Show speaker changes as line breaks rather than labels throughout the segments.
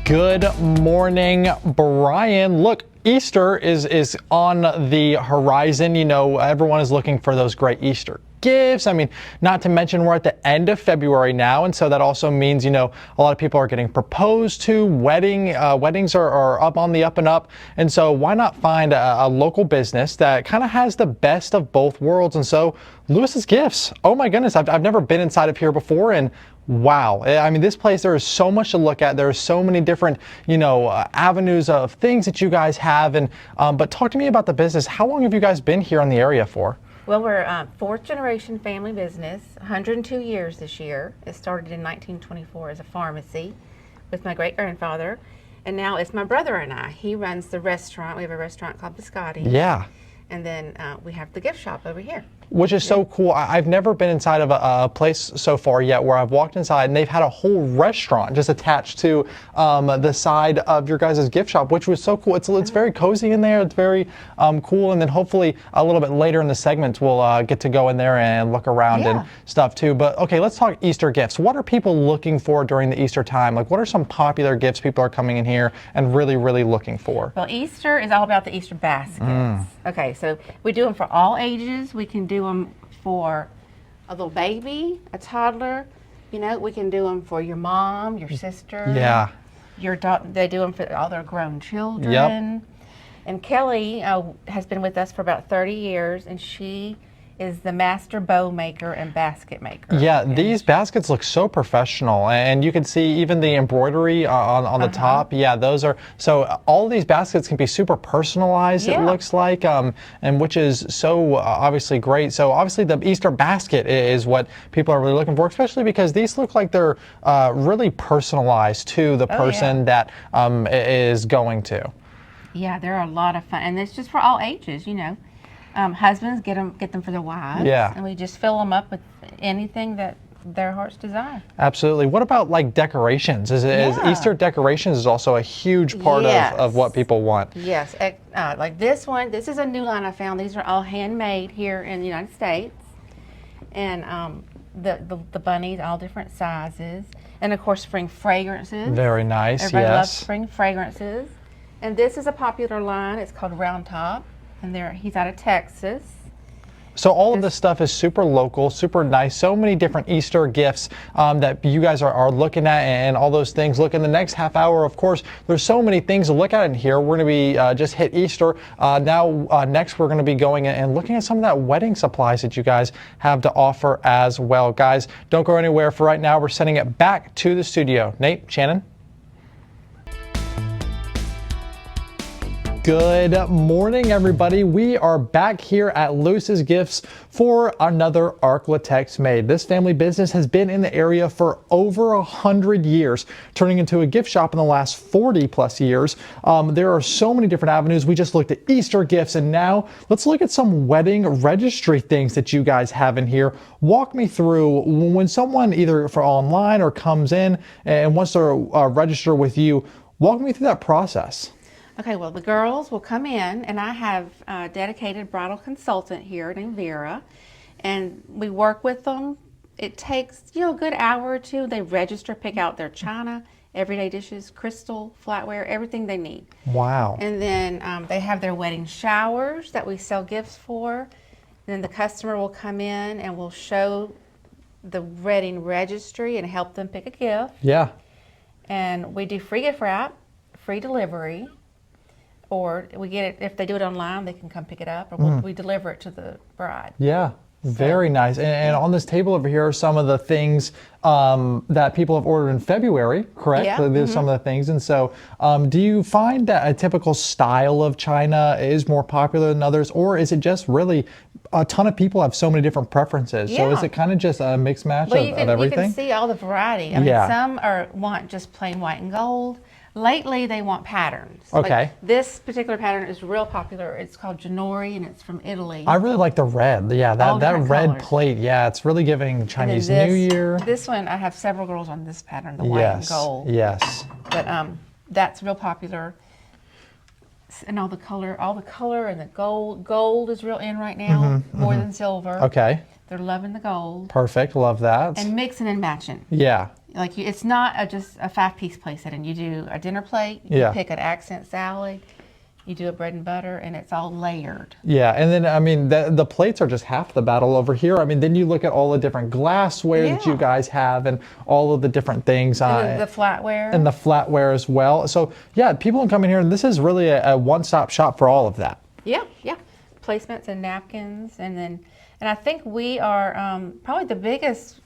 Good morning, Brian. Look, Easter is on the horizon. You know, everyone is looking for those great Easter gifts. I mean, not to mention we're at the end of February now, and so that also means, you know, a lot of people are getting proposed to. Weddings are up on the up and up, and so why not find a local business that kind of has the best of both worlds? And so Lewis's Gifts. Oh my goodness, I've never been inside of here before, and wow. I mean, this place, there is so much to look at. There are so many different, avenues of things that you guys have. And but talk to me about the business. How long have you guys been here in the area for?
Well, we're a fourth generation family business, 102 years this year. It started in 1924 as a pharmacy with my great grandfather. And now it's my brother and I. He runs the restaurant. We have a restaurant called Biscotti.
Yeah.
And then we have the gift shop over here.
Which is so cool. I've never been inside of a place so far yet where I've walked inside and they've had a whole restaurant just attached to the side of your guys' gift shop, which was so cool. It's very cozy in there. It's very cool. And then hopefully a little bit later in the segment, we'll get to go in there and look around and stuff too. But okay, let's talk Easter gifts. What are people looking for during the Easter time? Like, what are some popular gifts people are coming in here and really, really looking for?
Well, Easter is all about the Easter baskets. Okay, so we do them for all ages. We can do them for a little baby, a toddler. You know, we can do them for your mom, your sister.
Yeah.
They do them for all their grown children.
Yep.
And Kelly has been with us for about 30 years, and she is the master bow maker and basket maker.
Yeah, these baskets look so professional, and you can see even the embroidery on the top. Yeah, those are, so all these baskets can be super personalized, it looks like, and which is so obviously great. So obviously the Easter basket is what people are really looking for, especially because these look like they're really personalized to the person that is going to. Yeah,
they're a lot of fun, and it's just for all ages, you know. Husbands get them for their wives, and we just fill them up with anything that their hearts desire.
Absolutely. What about like decorations? Is Easter decorations is also a huge part of what people want?
Yes, like this one. This is a new line I found. These are all handmade here in the United States, and the bunnies, all different sizes, and of course spring fragrances.
Very nice.
Everybody loves spring fragrances, and this is a popular line. It's called Round Top. And he's out of Texas.
So all of this stuff is super local, super nice. So many different Easter gifts that you guys are looking at and all those things. Look, in the next half hour, of course, there's so many things to look at in here. We're going to be just hit Easter. Next, we're going to be going and looking at some of that wedding supplies that you guys have to offer as well. Guys, don't go anywhere. For right now, we're sending it back to the studio. Nate, Shannon. Good morning, everybody. We are back here at Lewis's Gifts for another Arklatex made. This family business has been in the area for over 100 years, turning into a gift shop in the last 40 plus years. There are so many different avenues. We just looked at Easter gifts, and now let's look at some wedding registry things that you guys have in here. Walk me through when someone either for online or comes in and wants to register with you. Walk me through that process.
Okay, well, the girls will come in, and I have a dedicated bridal consultant here named Vera, and we work with them. It takes, a good hour or two. They register, pick out their china, everyday dishes, crystal, flatware, everything they need.
Wow.
And then they have their wedding showers that we sell gifts for. And then the customer will come in, and we'll show the wedding registry and help them pick a gift.
Yeah.
And we do free gift wrap, free delivery. Or we get it, if they do it online, they can come pick it up, or we deliver it to the bride.
Yeah, very nice. And on this table over here are some of the things that people have ordered in February, correct?
Yeah.
There's some of the things. And so do you find that a typical style of china is more popular than others, or is it just really a ton of people have so many different preferences? So is it kind of just a mix match of everything?
You can see all the variety. I mean, some want just plain white and gold. Lately, they want patterns.
Okay.
Like this particular pattern is real popular. It's called Ginori, and it's from Italy.
I really like the red. Yeah, that red colors. Plate. Yeah, it's really giving Chinese New Year.
This one, I have several girls on this pattern, the white and gold.
Yes.
But that's real popular. And all the color and the gold. Gold is real in right now, more than silver.
Okay.
They're loving the gold.
Perfect. Love that.
And mixing and matching.
Yeah.
Like it's not just a 5-piece plate setting. You do a dinner plate, you pick an accent salad, you do a bread and butter, and it's all layered.
Yeah, and then, I mean, the plates are just half the battle over here. I mean, then you look at all the different glassware that you guys have and all of the different things.
And the flatware.
And the flatware as well. So, yeah, people can come in here, and this is really a one-stop shop for all of that.
Yeah. Placements and napkins. And I think we are probably the biggest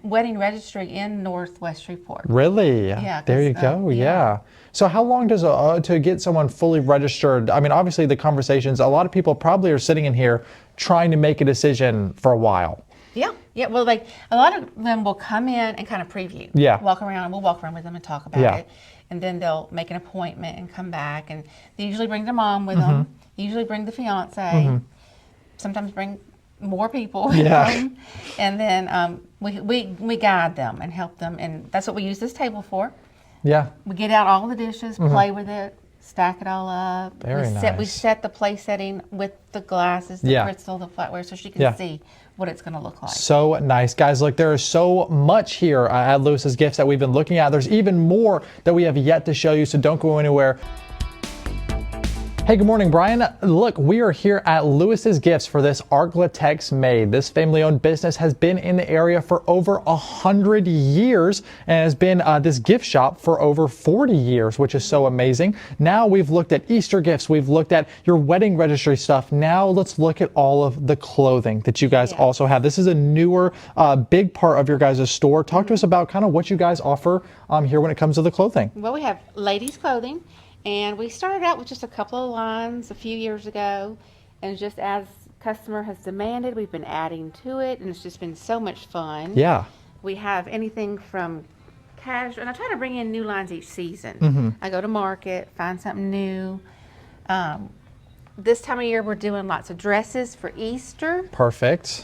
wedding registry in Northwest Shreveport.
Really?
Yeah.
There you go. Yeah. So how long does to get someone fully registered? I mean, obviously the conversations, a lot of people probably are sitting in here trying to make a decision for a while.
Yeah. Well, like a lot of them will come in and kind of preview.
Yeah.
Walk around, and we'll walk around with them and talk about it. And then they'll make an appointment and come back. And they usually bring their mom with them. Usually bring the fiance. Sometimes bring more people with them. And then we guide them and help them. And that's what we use this table for.
Yeah.
We get out all the dishes, play with it, stack it all up.
Very nice.
We set the place setting with the glasses, the crystal, the flatware, so she can see what it's going to look like. So
nice. Guys, look, there is so much here at Lewis's Gifts that we've been looking at. There's even more that we have yet to show you, so don't go anywhere. Hey, good morning, Brian. Look, we are here at Lewis's Gifts for this Arklatex Made. This family-owned business has been in the area for over 100 years and has been this gift shop for over 40 years, which is so amazing. Now we've looked at Easter gifts. We've looked at your wedding registry stuff. Now let's look at all of the clothing that you guys also have. This is a newer, big part of your guys' store. Talk to us about kind of what you guys offer here when it comes to the clothing.
Well, we have ladies' clothing. And we started out with just a couple of lines a few years ago, and just as customer has demanded, we've been adding to it, and it's just been so much fun.
Yeah.
We have anything from casual, and I try to bring in new lines each season. I go to market, find something new. This time of year, we're doing lots of dresses for Easter.
Perfect.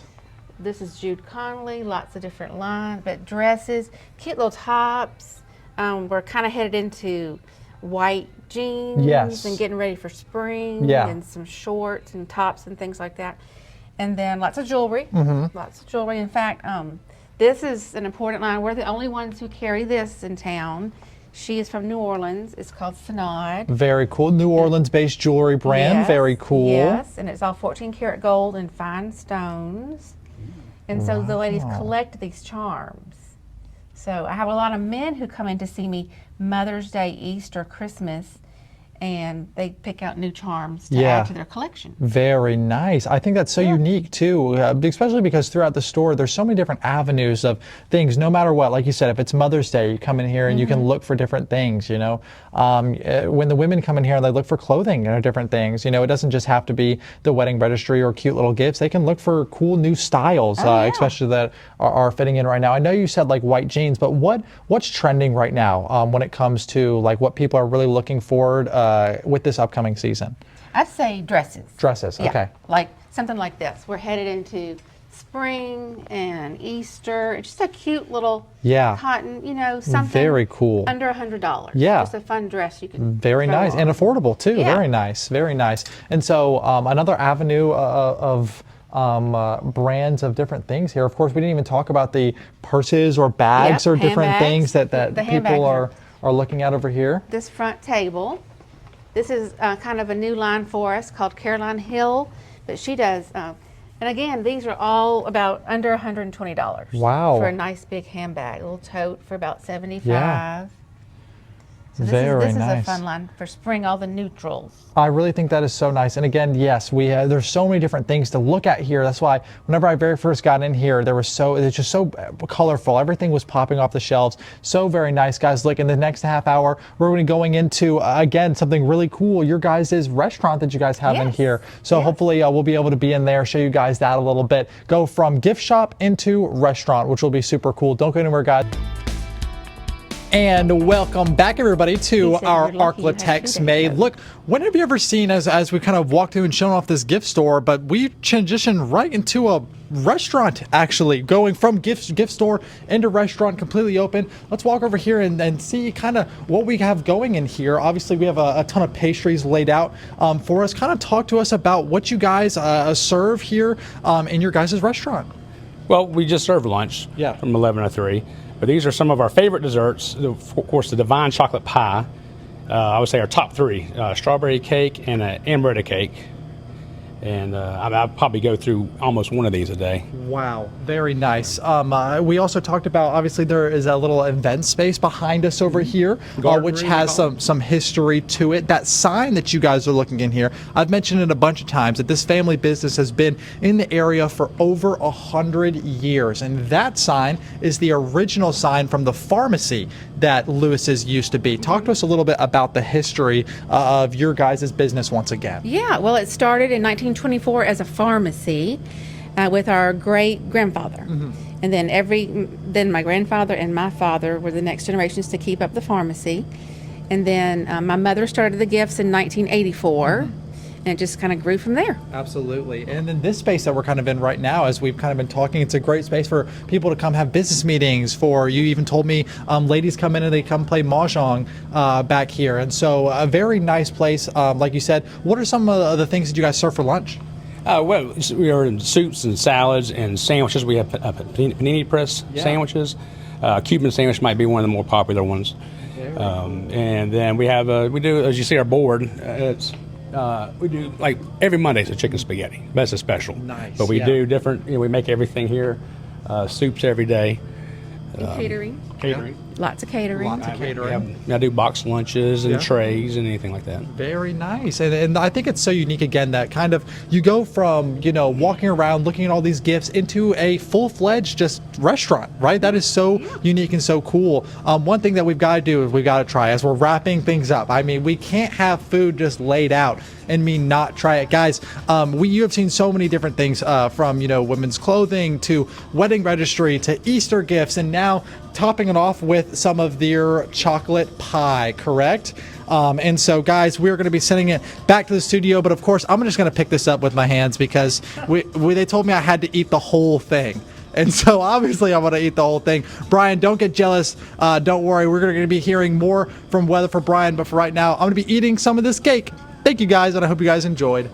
This is Jude Connolly, lots of different lines, but dresses, cute little tops. We're kind of headed into white jeans and getting ready for spring and some shorts and tops and things like that. And then lots of jewelry, lots of jewelry. In fact, this is an important line. We're the only ones who carry this in town. She is from New Orleans. It's called Synod.
Very cool. New Orleans-based jewelry brand.
Yes,
very cool.
Yes, and it's all 14 karat gold and fine stones. And so the ladies collect these charms. So I have a lot of men who come in to see me Mother's Day, Easter, Christmas, and they pick out new charms to add to their collection.
Very nice. I think that's so unique too, especially because throughout the store there's so many different avenues of things. No matter what, like you said, if it's Mother's Day, you come in here and you can look for different things. You know, when the women come in here and they look for clothing and different things, you know, it doesn't just have to be the wedding registry or cute little gifts. They can look for cool new styles, especially that are fitting in right now. I know you said like white jeans, but what's trending right now when it comes to like what people are really looking forward with this upcoming season?
I'd say dresses.
Dresses, okay.
Like something like this. We're headed into spring and Easter. It's just a cute little cotton, you know, something
very cool.
Under $100.
Yeah.
Just a fun dress you can
very nice
on.
And affordable too. Very nice, very nice. And so another avenue of brands of different things here. Of course, we didn't even talk about the purses or bags or different things that people are looking at over here.
This front table. This is kind of a new line for us called Caroline Hill, but she does, and again, these are all about under $120.
Wow.
For a nice big handbag, a little tote for about $75.
Yeah.
So this is a fun line for spring, all the neutrals.
I really think that is so nice. And again, yes, there's so many different things to look at here. That's why whenever I very first got in here, it's just so colorful. Everything was popping off the shelves. So very nice, guys. Look, in the next half hour, we're going to be going into, again, something really cool, your guys' restaurant that you guys have in here. So hopefully we'll be able to be in there, show you guys that a little bit. Go from gift shop into restaurant, which will be super cool. Don't go anywhere, guys. And welcome back, everybody, to our Arklatex Made. Look, when have you ever seen, as we kind of walked through and shown off this gift store, but we transitioned right into a restaurant, actually, going from gift store into restaurant, completely open. Let's walk over here and see kind of what we have going in here. Obviously, we have a ton of pastries laid out for us. Kind of talk to us about what you guys serve here in your guys' restaurant.
Well, we just served lunch from 11 to 3. But these are some of our favorite desserts. Of course, the Divine Chocolate Pie. I would say our top 3, strawberry cake and an amaretto cake. And I'll probably go through almost one of these a day.
Wow, very nice. We also talked about, obviously there is a little event space behind us over here, which has some history to it. That sign that you guys are looking in here, I've mentioned it a bunch of times, that this family business has been in the area for over 100 years. And that sign is the original sign from the pharmacy that Lewis's used to be. Talk to us a little bit about the history of your guys' business once again.
Yeah, well, it started in 1924 as a pharmacy with our great grandfather, and then my grandfather and my father were the next generations to keep up the pharmacy, and then my mother started the gifts in 1984. And it just kind of grew from there.
Absolutely. And then this space that we're kind of in right now, as we've kind of been talking, it's a great space for people to come have business meetings. For you even told me ladies come in and they come play mahjong back here. And so a very nice place. Like you said, what are some of the things that you guys serve for lunch?
Well, we are in soups and salads and sandwiches. We have panini press sandwiches. Cuban sandwich might be one of the more popular ones. And then we have, we do, as you see our board, we do like every Monday it's a chicken spaghetti. That's a special.
Nice.
But we do different. We make everything here. Soups every day.
And catering.
Catering.
Lots of catering.
Lots of catering.
I do box lunches and trays and anything like that.
Very nice. And I think it's so unique again that kind of you go from, walking around looking at all these gifts into a full-fledged just restaurant, right? That is so unique and so cool. One thing that we've got to do is we've got to try as we're wrapping things up. I mean, we can't have food just laid out and me not try it. Guys, you have seen so many different things from, women's clothing to wedding registry to Easter gifts, and now topping it off with some of their chocolate pie, correct? And so, guys, we're going to be sending it back to the studio, but of course, I'm just going to pick this up with my hands because they told me I had to eat the whole thing. And so, obviously, I want to eat the whole thing. Brian, don't get jealous. Don't worry. We're going to be hearing more from Weather for Brian, but for right now, I'm going to be eating some of this cake. Thank you, guys, and I hope you guys enjoyed.